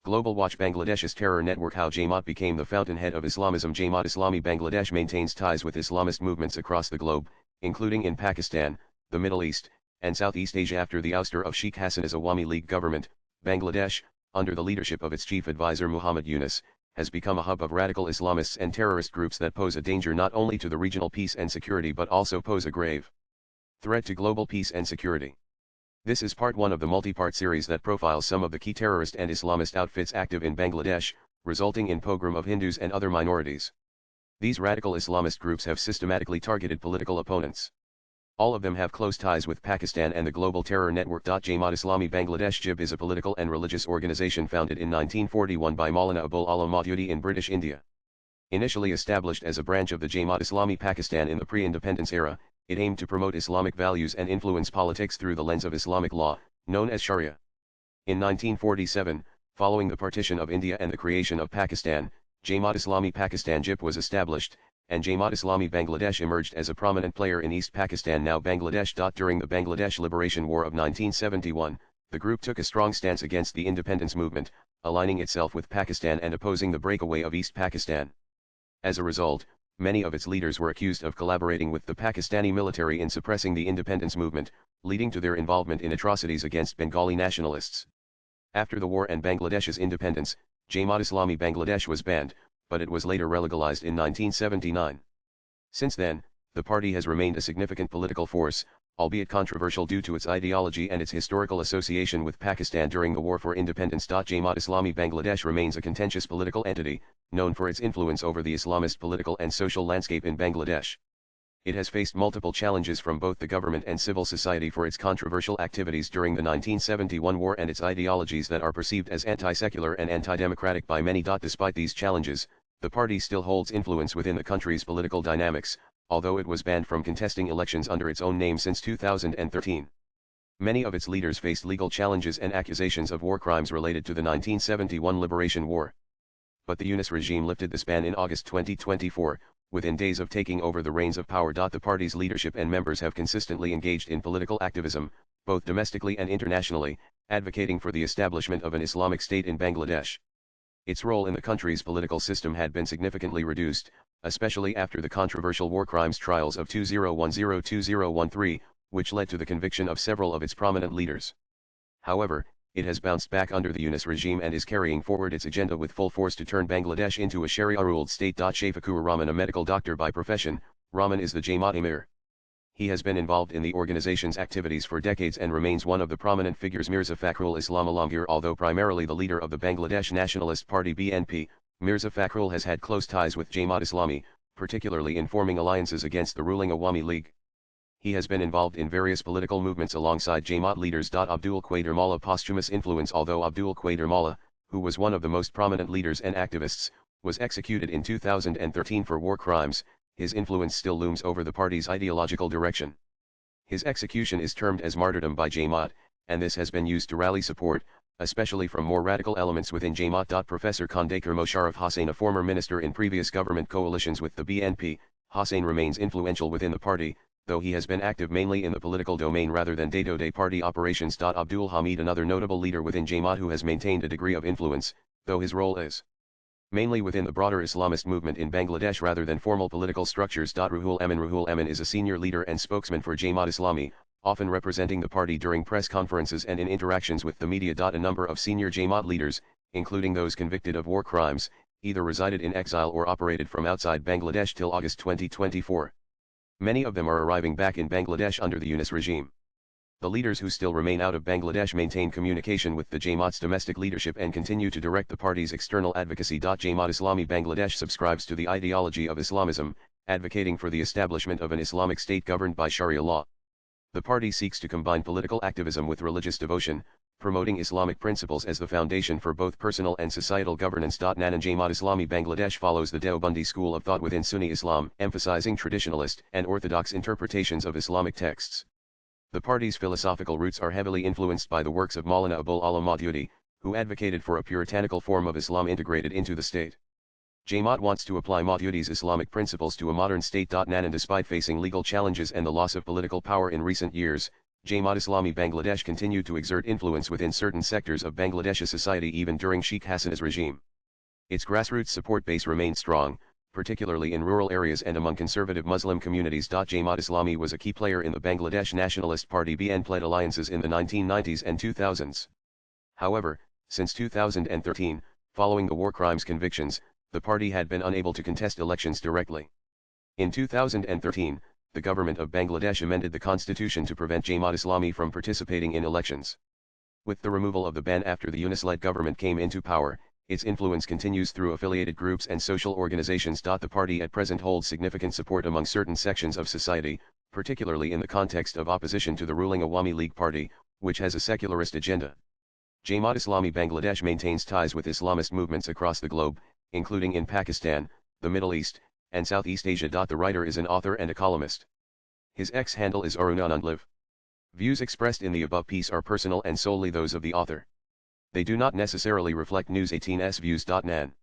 Global Watch Bangladesh's terror network. How Jamaat became the fountainhead of Islamism. Jamaat Islami Bangladesh maintains ties with Islamist movements across the globe, including in Pakistan, the Middle East, and Southeast Asia. After the ouster of Sheikh Hasina's Awami League government, Bangladesh, under the leadership of its chief advisor Muhammad Yunus, has become a hub of radical Islamists and terrorist groups that pose a danger not only to the regional peace and security but also pose a grave threat to global peace and security. This is part 1 of the multi-part series that profiles some of the key terrorist and Islamist outfits active in Bangladesh, resulting in pogrom of Hindus and other minorities. These radical Islamist groups have systematically targeted political opponents. All of them have close ties with Pakistan and the global terror network. Jamaat Islami Bangladesh JIB is a political and religious organization founded in 1941 by Maulana Abul Alam Maududi in British India. Initially established as a branch of the Jamaat Islami Pakistan in the pre-independence era, it aimed to promote Islamic values and influence politics through the lens of Islamic law, known as Sharia. In 1947, following the partition of India and the creation of Pakistan, Jamaat Islami Pakistan JIP was established, and Jamaat Islami Bangladesh emerged as a prominent player in East Pakistan, now Bangladesh. During the Bangladesh Liberation War of 1971, the group took a strong stance against the independence movement, aligning itself with Pakistan and opposing the breakaway of East Pakistan. As a result, many of its leaders were accused of collaborating with the Pakistani military in suppressing the independence movement, leading to their involvement in atrocities against Bengali nationalists. After the war and Bangladesh's independence, Jamaat Islami Bangladesh was banned, but it was later relegalized in 1979. Since then, the party has remained a significant political force, albeit controversial due to its ideology and its historical association with Pakistan during the War for Independence. Jamaat Islami Bangladesh remains a contentious political entity, known for its influence over the Islamist political and social landscape in Bangladesh. It has faced multiple challenges from both the government and civil society for its controversial activities during the 1971 war and its ideologies that are perceived as anti-secular and anti-democratic by many. Despite these challenges, the party still holds influence within the country's political dynamics, although it was banned from contesting elections under its own name since 2013. Many of its leaders faced legal challenges and accusations of war crimes related to the 1971 Liberation War. But the Yunus regime lifted this ban in August 2024, within days of taking over the reins of power. The party's leadership and members have consistently engaged in political activism, both domestically and internationally, advocating for the establishment of an Islamic state in Bangladesh. Its role in the country's political system had been significantly reduced, especially after the controversial war crimes trials of 2010-2013, which led to the conviction of several of its prominent leaders. However, it has bounced back under the Yunus regime and is carrying forward its agenda with full force to turn Bangladesh into a Sharia-ruled state. Shafiqur Rahman, a medical doctor by profession, Rahman is the Jamaat Emir. He has been involved in the organization's activities for decades and remains one of the prominent figures. Mirza Fakhrul Islam Alamgir, although primarily the leader of the Bangladesh Nationalist Party BNP, Mirza Fakhrul has had close ties with Jamaat Islami, particularly in forming alliances against the ruling Awami League. He has been involved in various political movements alongside Jamaat leaders. Abdul Qadir Mullah posthumous influence. Although Abdul Qadir Mullah, who was one of the most prominent leaders and activists, was executed in 2013 for war crimes, his influence still looms over the party's ideological direction. His execution is termed as martyrdom by Jamaat, and this has been used to rally support, especially from more radical elements within Jamaat. Professor Khandekar Mosharraf Hossain, a former minister in previous government coalitions with the BNP, Hossain remains influential within the party, though he has been active mainly in the political domain rather than day-to-day party operations. Abdul Hamid, another notable leader within Jamaat who has maintained a degree of influence, though his role is mainly within the broader Islamist movement in Bangladesh rather than formal political structures. Ruhul Emin is a senior leader and spokesman for Jamaat Islami, often representing the party during press conferences and in interactions with the media. A number of senior Jamaat leaders, including those convicted of war crimes, either resided in exile or operated from outside Bangladesh till August 2024. Many of them are arriving back in Bangladesh under the Yunus regime. The leaders who still remain out of Bangladesh maintain communication with the Jamaat's domestic leadership and continue to direct the party's external advocacy. Jamaat Islami Bangladesh subscribes to the ideology of Islamism, advocating for the establishment of an Islamic state governed by Sharia law. The party seeks to combine political activism with religious devotion, promoting Islamic principles as the foundation for both personal and societal governance. Nanan Jamaat Islami Bangladesh follows the Deobandi school of thought within Sunni Islam, emphasizing traditionalist and orthodox interpretations of Islamic texts. The party's philosophical roots are heavily influenced by the works of Maulana Abul Alam Maududi, who advocated for a puritanical form of Islam integrated into the state. Jamaat wants to apply Maududi's Islamic principles to a modern state. Nanan, despite facing legal challenges and the loss of political power in recent years, Jamaat Islami Bangladesh continued to exert influence within certain sectors of Bangladeshi society even during Sheikh Hasina's regime. Its grassroots support base remained strong, particularly in rural areas and among conservative Muslim communities. Jamaat Islami was a key player in the Bangladesh Nationalist Party BNP-led alliances in the 1990s and 2000s. However, since 2013, following the war crimes convictions, the party had been unable to contest elections directly. In 2013, the government of Bangladesh amended the constitution to prevent Jamaat Islami from participating in elections. With the removal of the ban after the Yunus-led government came into power, its influence continues through affiliated groups and social organizations. The party at present holds significant support among certain sections of society, particularly in the context of opposition to the ruling Awami League Party, which has a secularist agenda. Jamaat Islami Bangladesh maintains ties with Islamist movements across the globe, including in Pakistan, the Middle East, and Southeast Asia. The writer is an author and a columnist. His X handle is Arunanandliv. Views expressed in the above piece are personal and solely those of the author. They do not necessarily reflect News 18's views. Nan.